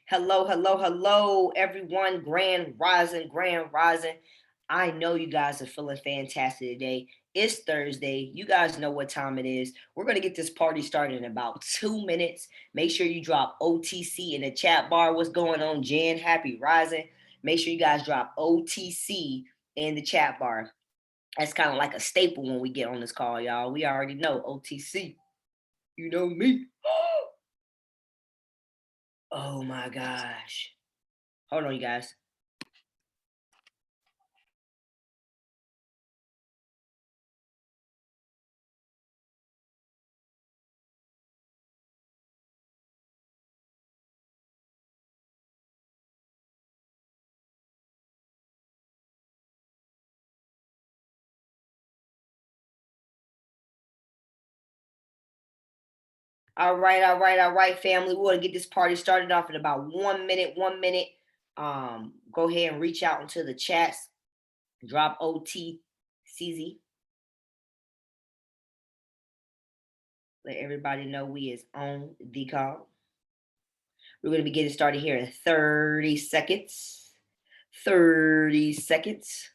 Hello, hello, hello, everyone. Grand rising, grand rising. I know you guys are feeling fantastic today. It's Thursday. You guys know what time it is. We're going to get this party started in about 2 minutes. Make sure you drop OTC in the chat bar. What's going on, Jan? Happy rising. Make sure you guys drop OTC in the chat bar. That's kind of like a staple when we get on this call, y'all. We already know OTC. You know me. Oh my gosh. Hold on, you guys. All right, family. We're gonna get this party started off in about 1 minute. 1 minute. Go ahead and reach out into the chats. Drop OT CZ. Let everybody know we is on the call. We're gonna be getting started here in 30 seconds. 30 seconds.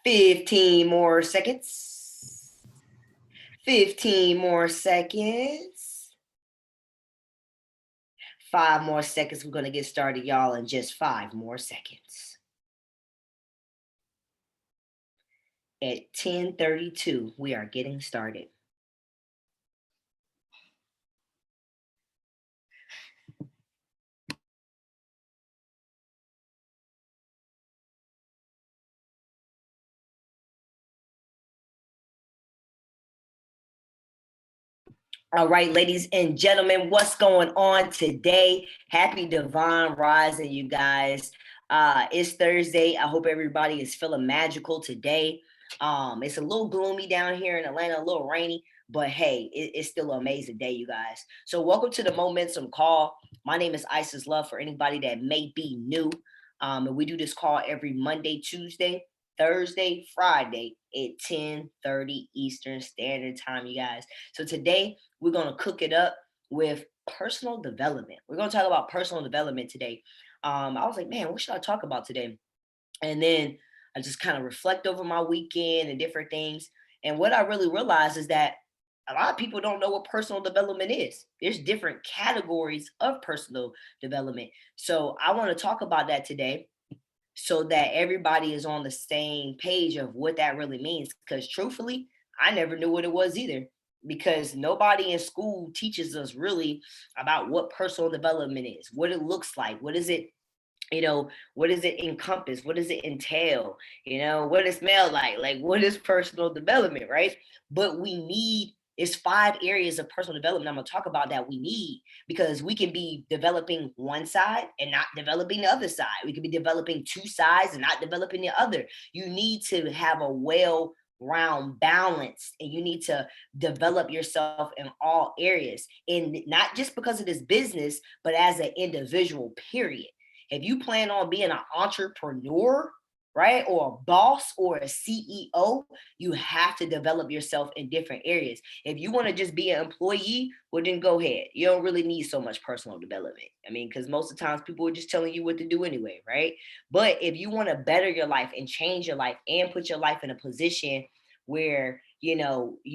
15 more seconds. 15 more seconds. 5 more seconds. We're going to get started, y'all, in just 5 more seconds. At 10:32, we are getting started. All right, ladies and gentlemen, what's going on today? Happy Divine Rising, you guys. It's Thursday. I hope everybody is feeling magical today. It's a little gloomy down here in Atlanta, a little rainy, but hey, it's still an amazing day, you guys. So welcome to the Momentum Call. My name is Isis Love for anybody that may be new. And we do this call every Monday, Tuesday, Thursday, Friday at 10:30 Eastern Standard Time, you guys. So today we're going to cook it up with personal development. We're going to talk about personal development today. I was like, man, what should I talk about today? And then I just kind of reflect over my weekend and different things. And what I really realized is that a lot of people don't know what personal development is. There's different categories of personal development. So I want to talk about that today so that everybody is on the same page of what that really means. Because truthfully, I never knew what it was either. Because nobody in school teaches us really about what personal development is, what it looks like, what is it, what does it encompass, what does it entail, what it smell like what is personal development, right? But we need it's 5 areas of personal development I'm going to talk about that we need, because we can be developing one side and not developing the other side. We could be developing two sides and not developing the other. You need to have a round balance, and you need to develop yourself in all areas, and not just because of this business, but as an individual, period. If you plan on being an entrepreneur, right, or a boss or a CEO, you have to develop yourself in different areas. If you want to just be an employee, well, then go ahead. You don't really need so much personal development. I mean, because most of the times people are just telling you what to do anyway, right? But if you want to better your life and change your life and put your life in a position where, you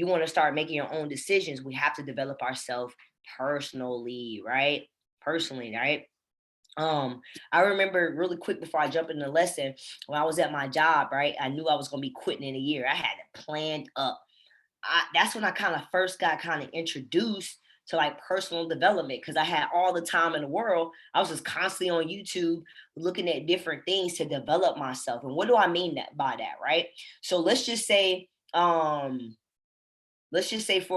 want to start making your own decisions, we have to develop ourselves personally, right? Personally, right? I remember really quick before I jump into the lesson, when I was at my job, right? I knew I was gonna be quitting in a year. I had it planned up. That's when I kind of first got kind of introduced to like personal development, because I had all the time in the world. I was just constantly on YouTube looking at different things to develop myself. And what do I mean that by that, right? So let's just say, for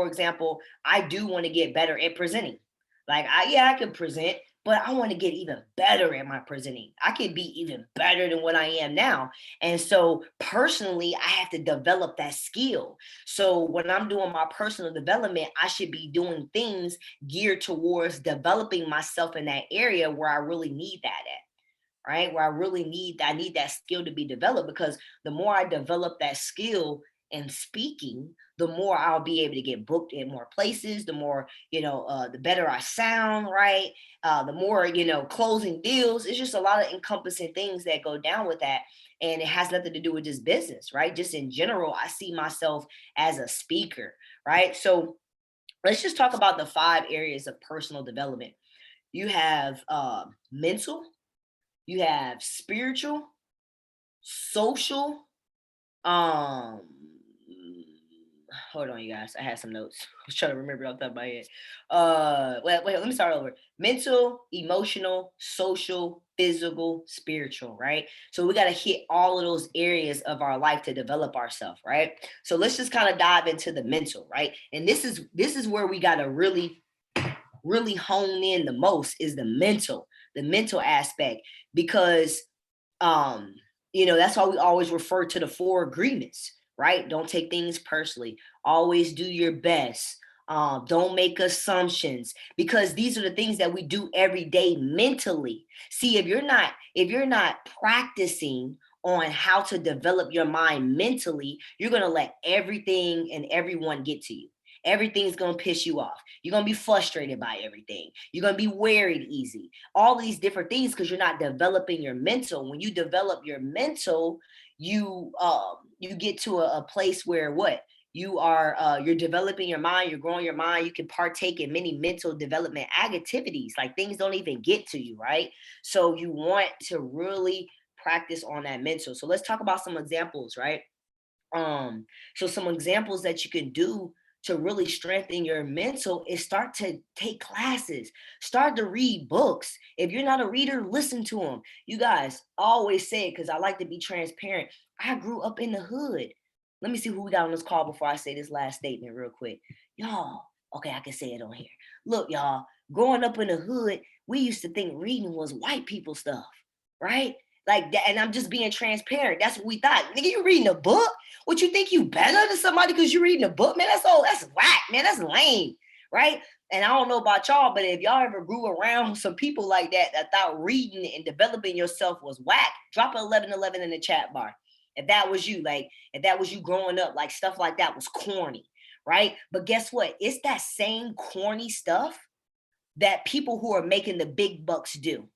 example, I do want to get better at presenting. Like, I can present, but I want to get even better at my presenting. I can be even better than what I am now. And so personally, I have to develop that skill. So when I'm doing my personal development, I should be doing things geared towards developing myself in that area where I really need that at, right? Where I need that skill to be developed, because the more I develop that skill, and speaking, the more I'll be able to get booked in more places, the more, the better I sound, right? The more, closing deals. It's just a lot of encompassing things that go down with that. And it has nothing to do with just business, right? Just in general, I see myself as a speaker, right? So let's just talk about the 5 areas of personal development. You have mental, you have spiritual, social, um, hold on, you guys. I had some notes. I was trying to remember off the top of my head. Wait, let me start over. Mental, emotional, social, physical, spiritual, right? So we got to hit all of those areas of our life to develop ourselves, right? So let's just kind of dive into the mental, right? And this is where we got to really hone in the most is the mental aspect, because that's why we always refer to the 4 agreements, right? Don't take things personally. Always do your best. Don't make assumptions, because these are the things that we do every day mentally. See, if you're not practicing on how to develop your mind mentally, you're gonna let everything and everyone get to you. Everything's gonna piss you off. You're gonna be frustrated by everything. You're gonna be worried easy. All these different things because you're not developing your mental. When you develop your mental, you get to a place where what you're developing your mind, you're growing your mind. You can partake in many mental development activities. Like things don't even get to you, right? So you want to really practice on that mental. So let's talk about some examples, right? So some examples that you can do to really strengthen your mental is start to take classes, start to read books. If you're not a reader, listen to them. You guys, I always say it because I like to be transparent. I grew up in the hood. Let me see who we got on this call before I say this last statement real quick. Y'all, okay, I can say it on here. Look, y'all, growing up in the hood, we used to think reading was white people stuff, right? Like that, and I'm just being transparent. That's what we thought. Nigga, you reading a book? What, you think you better than somebody because you're reading a book? Man, that's whack, man. That's lame, right? And I don't know about y'all, but if y'all ever grew around some people like that thought reading and developing yourself was whack, drop an 1111 in the chat bar. If that was you, like if that was you growing up, like stuff like that was corny, right? But guess what? It's that same corny stuff that people who are making the big bucks do.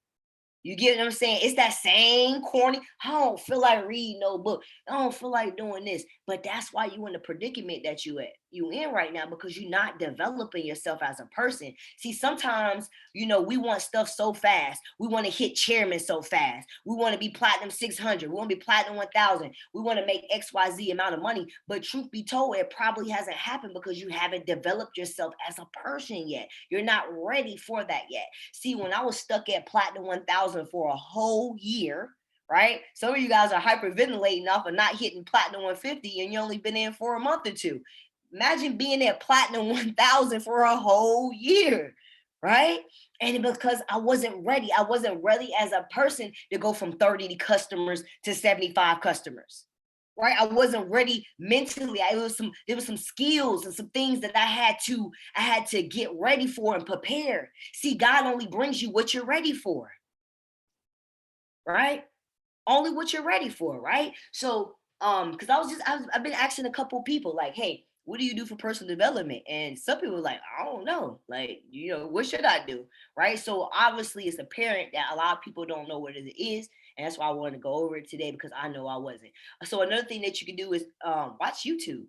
You get what I'm saying? It's that same corny. I don't feel like reading no book. I don't feel like doing this. But that's why you in the predicament that you in right now, because you're not developing yourself as a person. See, sometimes, we want stuff so fast. We want to hit chairman so fast. We want to be platinum 600. We want to be platinum 1000. We want to make XYZ amount of money. But truth be told, it probably hasn't happened because you haven't developed yourself as a person yet. You're not ready for that yet. See, when I was stuck at platinum 1000 for a whole year, right? Some of you guys are hyperventilating off of not hitting platinum 150 and you only been in for a month or two. Imagine being at platinum 1000 for a whole year, right? And because I wasn't ready as a person to go from 30 customers to 75 customers. Right, I wasn't ready mentally. There was some skills and some things that I had to get ready for and prepare. See, God only brings you what you're ready for, right? Only what you're ready for, right? So, because I've been asking a couple people like, hey, what do you do for personal development? And some people are like, I don't know. Like, what should I do? Right. So obviously it's apparent that a lot of people don't know what it is. And that's why I wanted to go over it today, because I know I wasn't. So another thing that you can do is watch YouTube,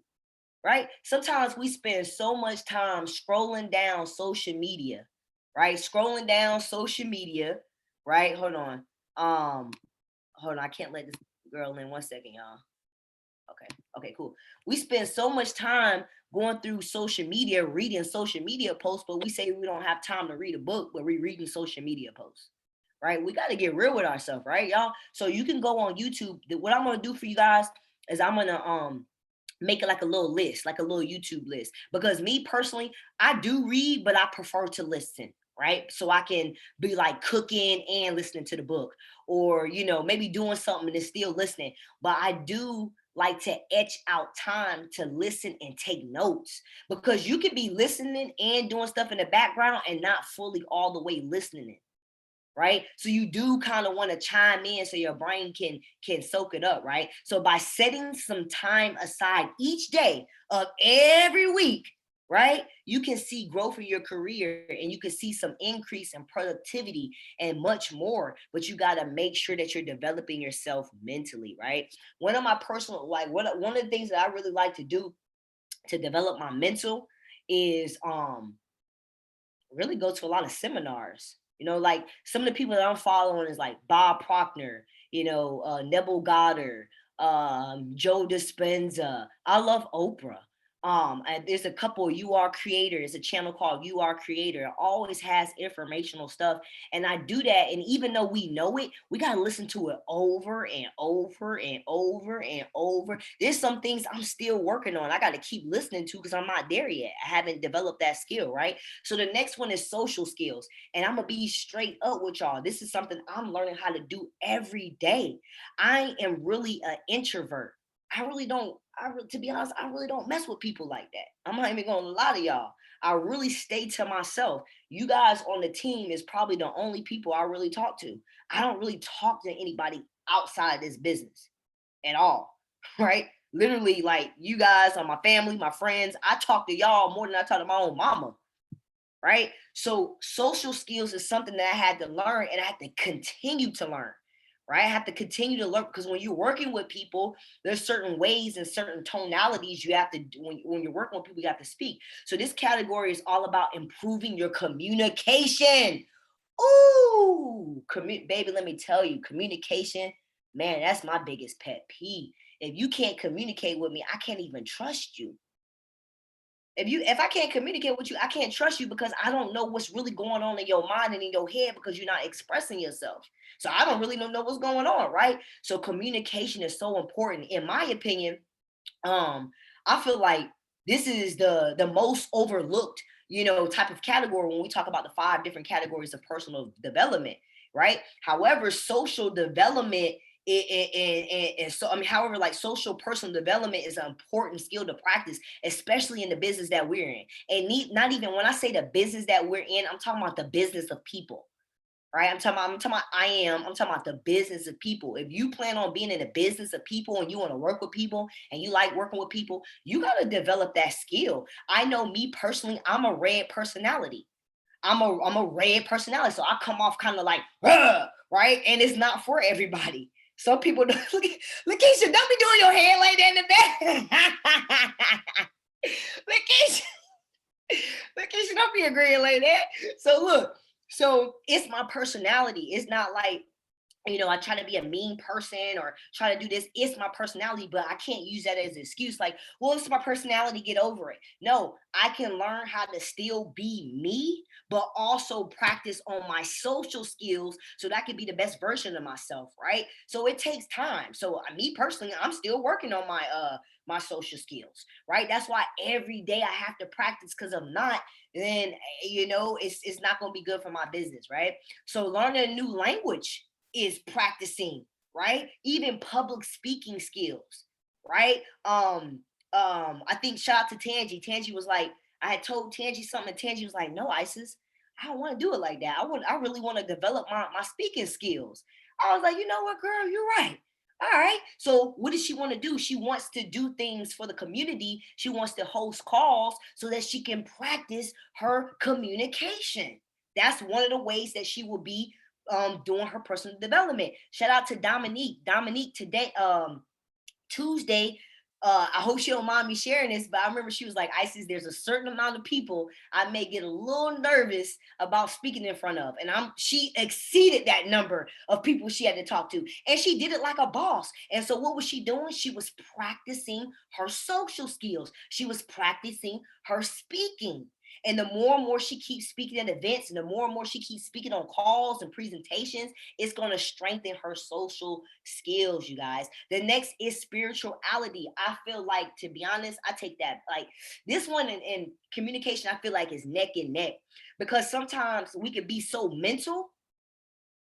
right? Sometimes we spend so much time scrolling down social media, right? Scrolling down social media, right? Hold on, I can't let this girl in. 1 second, y'all. Okay, cool. We spend so much time going through social media, reading social media posts, but we say we don't have time to read a book, but we're reading social media posts, right? We got to get real with ourselves, right, y'all? So you can go on YouTube. What I'm gonna do for you guys is I'm gonna make it like a little list, like a little YouTube list. Because me personally, I do read, but I prefer to listen, right? So I can be like cooking and listening to the book, or maybe doing something and still listening. But I do like to etch out time to listen and take notes, because you could be listening and doing stuff in the background and not fully all the way listening. right? So you do kind of want to chime in so your brain can soak it up, right? So by setting some time aside each day of every week, right, you can see growth in your career and you can see some increase in productivity and much more. But you got to make sure that you're developing yourself mentally, right? One of my personal, like, one of the things that I really like to do to develop my mental is really go to a lot of seminars. You know, like some of the people that I'm following is like Bob Proctor, Neville Goddard, Joe Dispenza. I love Oprah. And there's a couple of You Are Creator. It's a channel called You Are Creator. It always has informational stuff, and I do that. And even though we know it, we gotta listen to it over and over and over and over. There's some things I'm still working on. I got to keep listening to because I'm not there yet. I haven't developed that skill, right? So the next one is social skills. And I'm going to be straight up with y'all. This is something I'm learning how to do every day. I am really an introvert. I really don't, to be honest, I really don't mess with people like that. I'm not even going to lie to y'all. I really stay to myself. You guys on the team is probably the only people I really talk to. I don't really talk to anybody outside this business at all, right? Literally, like, you guys are my family, my friends. I talk to y'all more than I talk to my own mama, right? So social skills is something that I had to learn and I had to continue to learn, right? I have to continue to learn because when you're working with people, there's certain ways and certain tonalities you have to do when you're working with people, you have to speak. So this category is all about improving your communication. Ooh, baby, let me tell you, communication, man, that's my biggest pet peeve. If you can't communicate with me, I can't even trust you. If I can't communicate with you, I can't trust you because I don't know what's really going on in your mind and in your head because you're not expressing yourself. So I don't really know what's going on, right? So communication is so important. In my opinion, I feel like this is the most overlooked, type of category when we talk about the 5 different categories of personal development, right? However, social development and so I mean, however, like, social personal development is an important skill to practice, especially in the business that we're in. And not even when I say the business that we're in, I'm talking about the business of people, right? I'm talking about the business of people. If you plan on being in the business of people and you want to work with people and you like working with people, you got to develop that skill. I know me personally, I'm a red personality. I'm a red personality. So I come off kind of like, right? And it's not for everybody. Some people don't look, Lakeisha, don't be doing your hair like that in the back. Lakeisha, Lakeisha, don't be agreeing like that. So look, so it's my personality. It's not like, I try to be a mean person or try to do this. It's my personality, but I can't use that as an excuse. Like, well, it's my personality, get over it. No, I can learn how to still be me, but also practice on my social skills so that I can be the best version of myself, right? So it takes time. So me personally, I'm still working on my social skills, right? That's why every day I have to practice because if not, then it's not going to be good for my business, right? So learning a new language is practicing, right? Even public speaking skills, right? I think shout out to Tangi. Tangi was like, I had told Tangi something, and Tangi was like, no, Isis, I don't want to do it like that. I really want to develop my speaking skills. I was like, you know what, girl, you're right. All right. So what does she want to do? She wants to do things for the community. She wants to host calls so that she can practice her communication. That's one of the ways that she will be doing her personal development. Shout out to Dominique. Dominique today, Tuesday. I hope she don't mind me sharing this, but I remember she was like, Isis, there's a certain amount of people I may get a little nervous about speaking in front of. And she exceeded that number of people she had to talk to. And she did it like a boss. And so what was she doing? She was practicing her social skills. She was practicing her speaking. And the more and more she keeps speaking at events and the more and more she keeps speaking on calls and presentations, it's going to strengthen her social skills, you guys. The next is spirituality. I feel like, to be honest, I take that, like, this one in communication, I feel like is neck and neck because sometimes we could be so mental,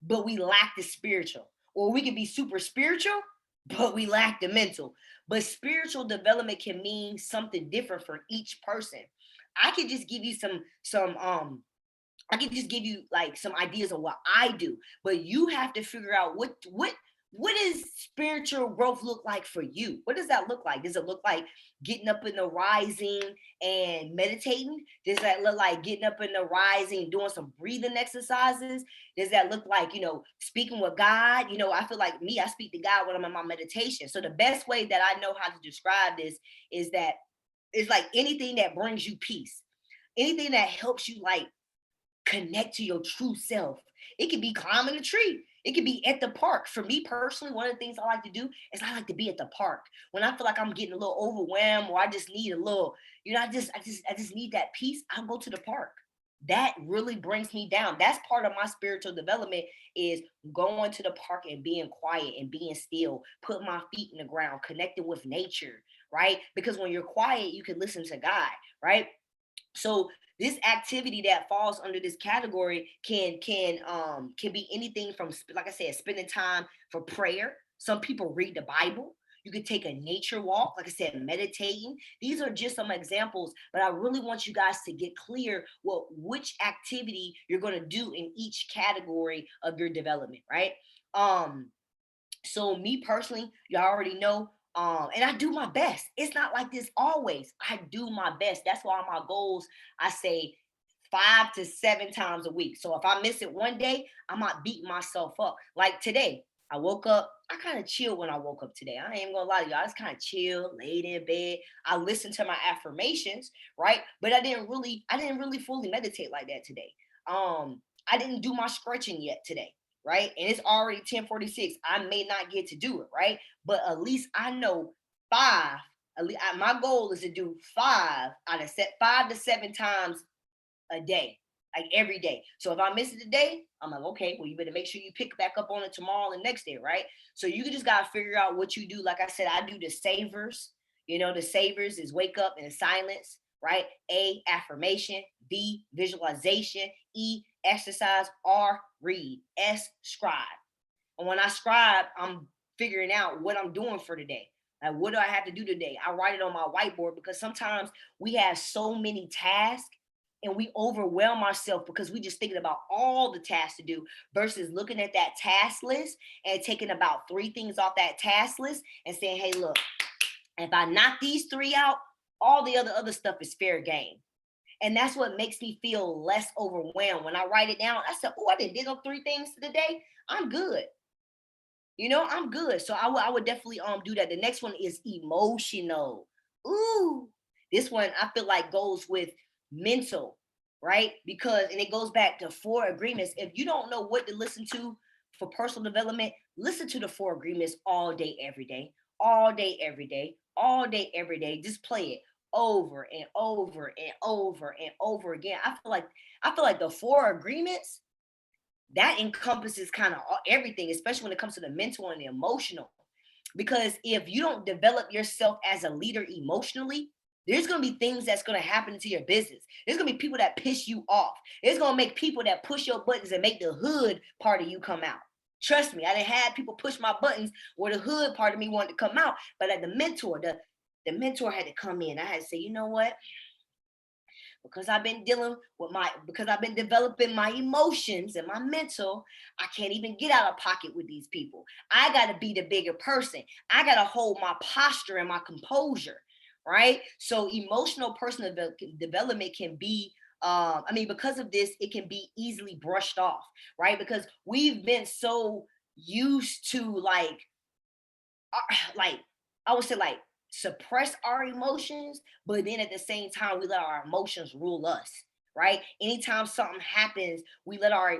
but we lack the spiritual, or we could be super spiritual, but we lack the mental. But spiritual development can mean something different for each person. I could just give you some I can just give you like some ideas of what I do, but you have to figure out what does spiritual growth look like for you? What does that look like? Does it look like getting up in the rising and meditating? Does that look like getting up in the rising and doing some breathing exercises? Does that look like, speaking with God? I feel like me, I speak to God when I'm in my meditation. So the best way that I know how to describe this is that it's like anything that brings you peace, anything that helps you like connect to your true self. It could be climbing a tree. It could be at the park. For me personally, one of the things I like to do is I like to be at the park. When I feel like I'm getting a little overwhelmed or I just need a little, I just need that peace, I'll go to the park. That really brings me down. That's part of my spiritual development is going to the park and being quiet and being still, put my feet in the ground, connecting with nature, right? Because when you're quiet, you can listen to God, right? So this activity that falls under this category can be anything from, like I said, spending time for prayer. Some people read the Bible. You could take a nature walk, like I said, meditating. These are just some examples, but I really want you guys to get clear what which activity you're going to do in each category of your development, right? um so me personally, you already know, and I do my best. It's not like this always. I do my best. That's why my goals, I say 5 to 7 times a week. So if I miss it one day, I might beat myself up. Like today, I woke up. I kind of chilled when I woke up today. I ain't gonna lie to y'all. I just kind of chill, laid in bed. I listened to my affirmations, right? But I didn't really fully meditate like that today. I didn't do my stretching yet today, right? And it's already 10:46. I may not get to do it, right? But at least I know five. At least my goal is to do five out of set 5 to 7 times a day, like every day. So if I miss it today, I'm like, okay, well, you better make sure you pick back up on it tomorrow and next day, right? So you just gotta figure out what you do. Like I said, I do the savers. The savers is wake up in silence, right? A, affirmation. B, visualization. E, exercise. R, read. S, scribe. And when I scribe, I'm figuring out what I'm doing for the day. Like, what do I have to do today? I write it on my whiteboard because sometimes we have so many tasks and we overwhelm ourselves because we just thinking about all the tasks to do versus looking at that task list and taking about 3 things off that task list and saying, hey, look, if I knock these 3 out, all the other stuff is fair game. And that's what makes me feel less overwhelmed. When I write it down, I said, oh, I didn't dig up 3 things today. I'm good. I'm good. So I would definitely do that. The next one is emotional. Ooh, this one I feel like goes with mental, right? Because and it goes back to 4 agreements. If you don't know what to listen to for personal development, listen to the 4 agreements all day, every day, all day, every day, all day, every day. Just play it over and over and over and over again. I feel like the 4 agreements that encompasses kind of everything, especially when it comes to the mental and the emotional. Because if you don't develop yourself as a leader emotionally, there's going to be things that's going to happen to your business. There's going to be people that piss you off. It's going to make people that push your buttons and make the hood part of you come out. Trust me, I didn't have people push my buttons where the hood part of me wanted to come out. But at the mentor had to come in. I had to say, you know what? Because I've been developing my emotions and my mental, I can't even get out of pocket with these people. I got to be the bigger person. I got to hold my posture and my composure, right? So emotional personal development can be because of this, it can be easily brushed off, right? Because we've been so used to like I would say like suppress our emotions, but then at the same time we let our emotions rule us. Right. Anytime something happens,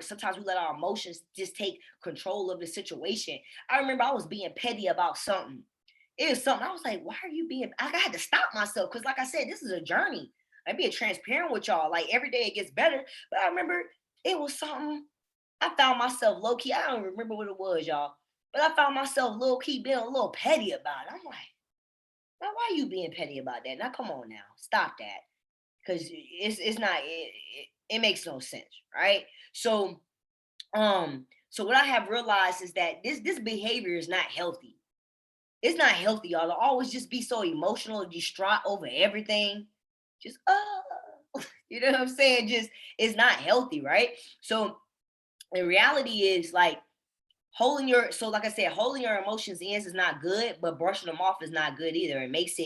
sometimes we let our emotions just take control of the situation. I remember I was being petty about something. It was something I was like, why are you being I had to stop myself because like I said, this is a journey. I'm being transparent with y'all. Like every day it gets better. But I remember it was something I found myself low key. I don't remember what it was, y'all. But I found myself low key being a little petty about it. I'm like, now why are you being petty about that? Now come on now, stop that, because it's not it makes no sense, right? So what I have realized is that this behavior is not healthy. It's not healthy, y'all. To always just be so emotional, distraught over everything. Just You know what I'm saying? Just it's not healthy, right? So the reality is like like I said, holding your emotions in is not good, but brushing them off is not good either. It makes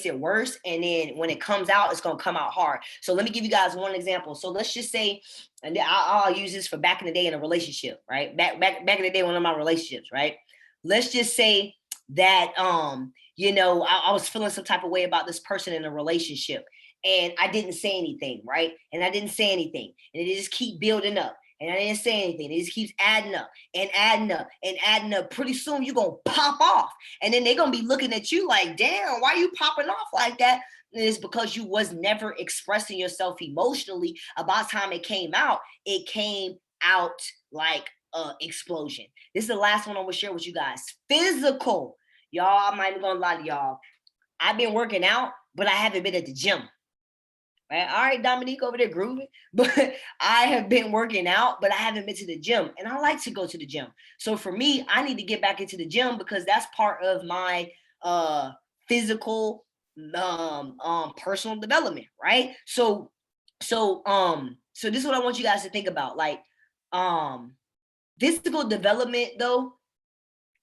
it worse. And then when it comes out, it's gonna come out hard. So let me give you guys one example. So let's just say, and I'll use this for back in the day in a relationship, right? Back in the day, one of my relationships, right? Let's just say that I was feeling some type of way about this person in a relationship. And I didn't say anything, right? And I didn't say anything. And it just keep building up. And I didn't say anything. It just keeps adding up and adding up and adding up. Pretty soon you're going to pop off. And then they're going to be looking at you like, damn, why are you popping off like that? And it's because you was never expressing yourself emotionally. About time it came out like an explosion. This is the last one I'm going to share with you guys. Physical. Y'all, I'm not even going to lie to y'all. I've been working out, but I haven't been at the gym. Right? All right, Dominique over there grooving, but I have been working out, but I haven't been to the gym, and I like to go to the gym. So for me, I need to get back into the gym because that's part of my physical personal development, right? So this is what I want you guys to think about. Like physical development though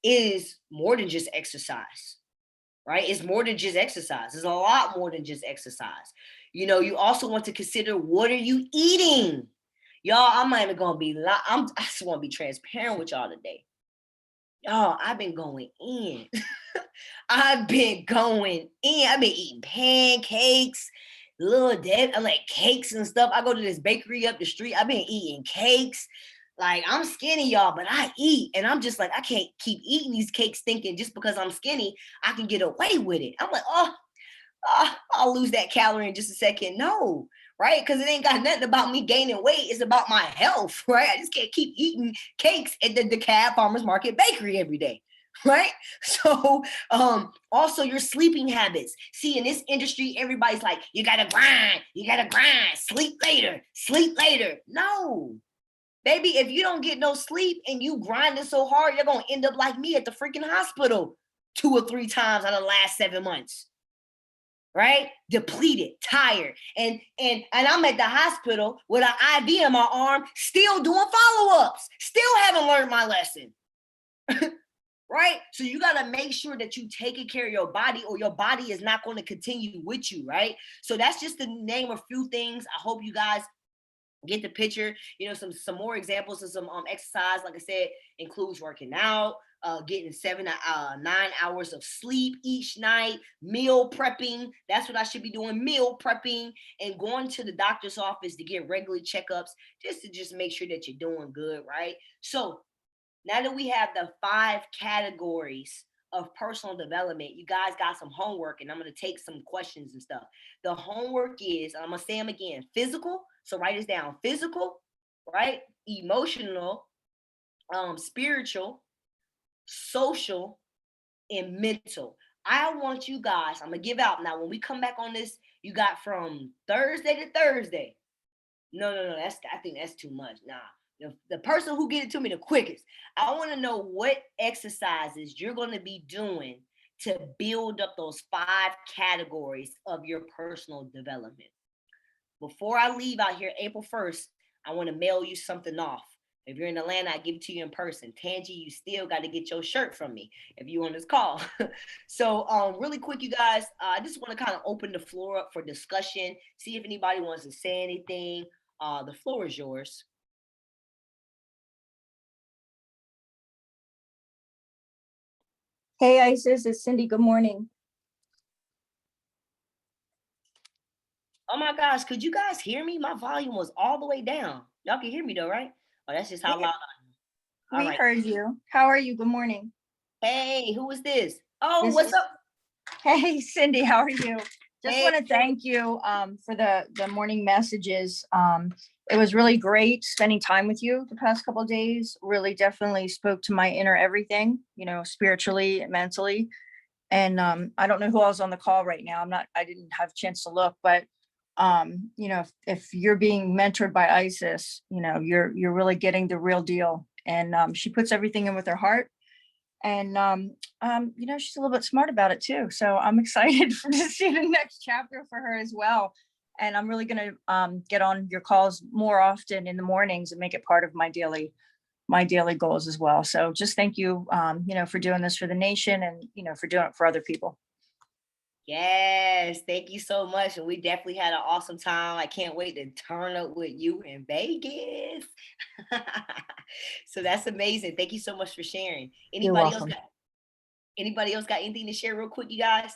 is more than just exercise. Right? It's more than just exercise. It's a lot more than just exercise. You also want to consider, what are you eating? Y'all, I'm not even gonna be I just want to be transparent with y'all today. Y'all, I've been going in. I've been going in. I've been eating pancakes, I like cakes and stuff. I go to this bakery up the street. I've been eating cakes. Like, I'm skinny, y'all, but I eat. And I'm just like, I can't keep eating these cakes thinking just because I'm skinny, I can get away with it. I'm like, I'll lose that calorie in just a second. No, right? Because it ain't got nothing about me gaining weight. It's about my health, right? I just can't keep eating cakes at the DeKalb Farmers Market Bakery every day. Right. So also your sleeping habits. See, in this industry, everybody's like, you gotta grind, sleep later. No, baby, if you don't get no sleep and you grinding so hard, you're gonna end up like me at the freaking hospital 2 or 3 times out of the last 7 months. Right? Depleted, tired. And I'm at the hospital with an IV in my arm, still doing follow-ups, still haven't learned my lesson. Right? So you got to make sure that you taking care of your body, or your body is not going to continue with you, right? So that's just to name a few things. I hope you guys get the picture. Some more examples of some exercise, like I said, includes working out, getting 7 to 9 hours of sleep each night, meal prepping. That's what I should be doing, meal prepping, and going to the doctor's office to get regular checkups, just make sure that you're doing good, right? So now that we have the 5 categories of personal development, you guys got some homework, and I'm going to take some questions and stuff. The homework is, I'm going to say them again: physical. So write this down: physical, right? Emotional, spiritual, social, and mental. I want you guys, I'm going to give out now. When we come back on this, you got from Thursday to Thursday. No, I think that's too much. Nah. The person who get it to me the quickest, I want to know what exercises you're going to be doing to build up those 5 categories of your personal development. Before I leave out here April 1st, I want to mail you something off. If you're in Atlanta, I give it to you in person. Tangie, you still got to get your shirt from me if you on this call. So really quick, you guys, I just want to kind of open the floor up for discussion, see if anybody wants to say anything. The floor is yours. Hey, Isis, it's Cindy. Good morning. Oh my gosh, could you guys hear me? My volume was all the way down. Y'all can hear me though, right? Oh, that's just how loud I am. We heard you. How are you? Good morning. Hey, who is this? Oh, what's up? Hey, Cindy, how are you? Just want to thank you for the morning messages. It was really great spending time with you the past couple of days. Really definitely spoke to my inner everything, spiritually, mentally. And I don't know who else on the call right now. I didn't have a chance to look, but if you're being mentored by Isis, you're really getting the real deal. And she puts everything in with her heart. And she's a little bit smart about it too. So I'm excited to see the next chapter for her as well. And I'm really going to get on your calls more often in the mornings and make it part of my daily goals as well. So just thank you, for doing this for the nation and, for doing it for other people. Yes, thank you so much. And we definitely had an awesome time. I can't wait to turn up with you in Vegas. So that's amazing. Thank you so much for sharing. You're welcome. Anybody else got anything to share real quick, you guys?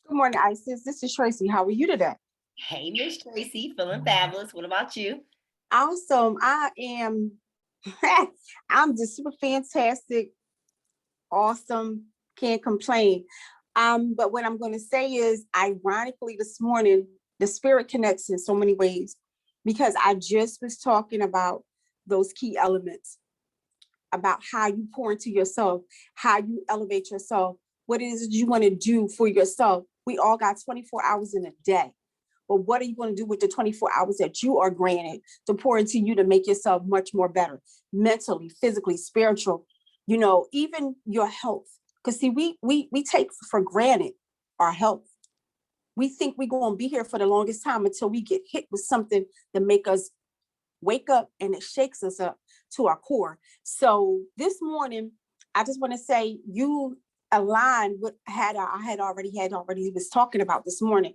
Good morning, Isis. This is Tracy. How are you today? Hey, Miss Tracy, feeling fabulous. What about you? Awesome. I am. I'm just super fantastic. Awesome. Can't complain. But what I'm going to say is, ironically, this morning, the spirit connects in so many ways, because I just was talking about those key elements, about how you pour into yourself, how you elevate yourself, what it is you want to do for yourself. We all got 24 hours in a day. But what are you going to do with the 24 hours that you are granted to pour into you to make yourself much more better, mentally, physically, spiritual, even your health? Because see, we take for granted our health. We think we're going to be here for the longest time until we get hit with something to make us wake up, and it shakes us up to our core. So this morning, I just want to say you aligned with I had already was talking about this morning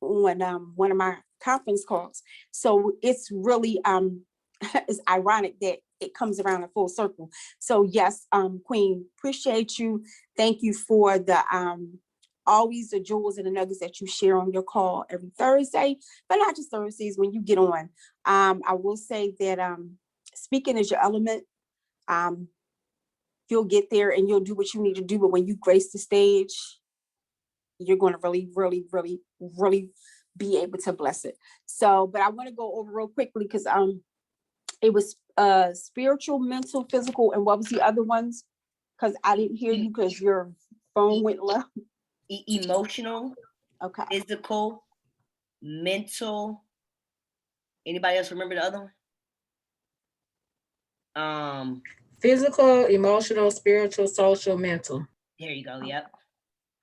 when one of my conference calls. So it's really it's ironic that it comes around in full circle. So yes, Queen, appreciate you. Thank you for the always the jewels and the nuggets that you share on your call every Thursday, but not just Thursdays when you get on. I will say that speaking is your element. You'll get there and you'll do what you need to do, but when you grace the stage, you're going to really, really, really, really be able to bless it. So, but I want to go over real quickly because it was spiritual, mental, physical, and what was the other ones? Because I didn't hear you because your phone went low. Emotional, okay, physical, mental. Anybody else remember the other one? Physical, emotional, spiritual, social, mental. There you go. Yep.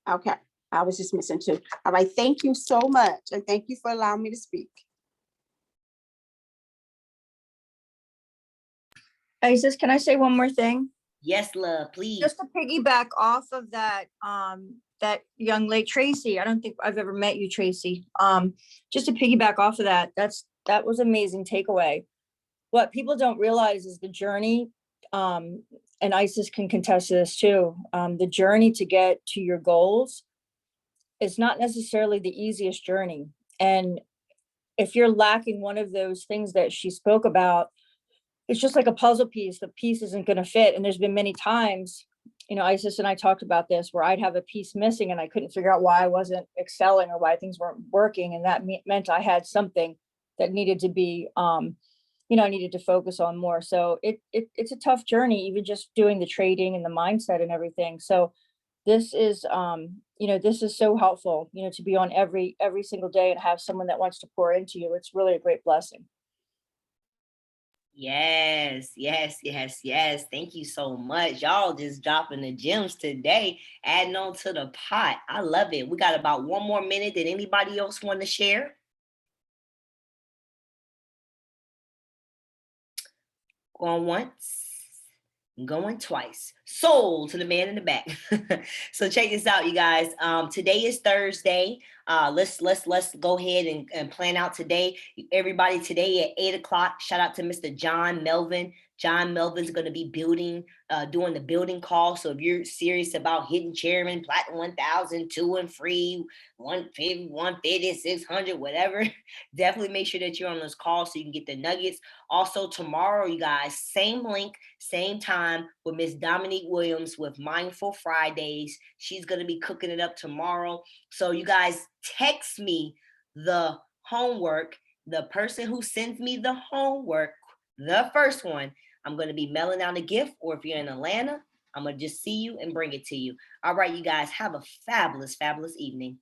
Okay. I was just missing two. All right. Thank you so much. And thank you for allowing me to speak. Isis, can I say one more thing? Yes, love, please. Just to piggyback off of that, that young lady, Tracy. I don't think I've ever met you, Tracy. Just to piggyback off of that, that was amazing takeaway. What people don't realize is the journey, and Isis can contest to this too. The journey to get to your goals is not necessarily the easiest journey. And if you're lacking one of those things that she spoke about, it's just like a puzzle piece. The piece isn't going to fit. And there's been many times, Isis and I talked about this, where I'd have a piece missing and I couldn't figure out why I wasn't excelling or why things weren't working. And that meant I had something that needed to be, I needed to focus on more. So it's a tough journey, even just doing the trading and the mindset and everything. So this is, this is so helpful, to be on every single day and have someone that wants to pour into you. It's really a great blessing. Yes. Thank you so much. Y'all just dropping the gems today, adding on to the pot. I love it. We got about one more minute. Did anybody else want to share? Going once, going twice. Sold to the man in the back. So check this out, you guys. Today is Thursday. Let's go ahead and plan out today. Everybody, today at 8:00. Shout out to Mr. John Melvin. John Melvin's going to be doing the building call. So if you're serious about hitting chairman, platinum 1,000, 2 and free, 150, 150, 600, whatever, definitely make sure that you're on those calls so you can get the nuggets. Also tomorrow, you guys, same link, same time with Miss Dominique Williams with Mindful Fridays. She's going to be cooking it up tomorrow. So you guys text me the homework. The person who sends me the homework, the first one, I'm going to be mailing out a gift. Or if you're in Atlanta, I'm going to just see you and bring it to you. All right, you guys, have a fabulous, fabulous evening.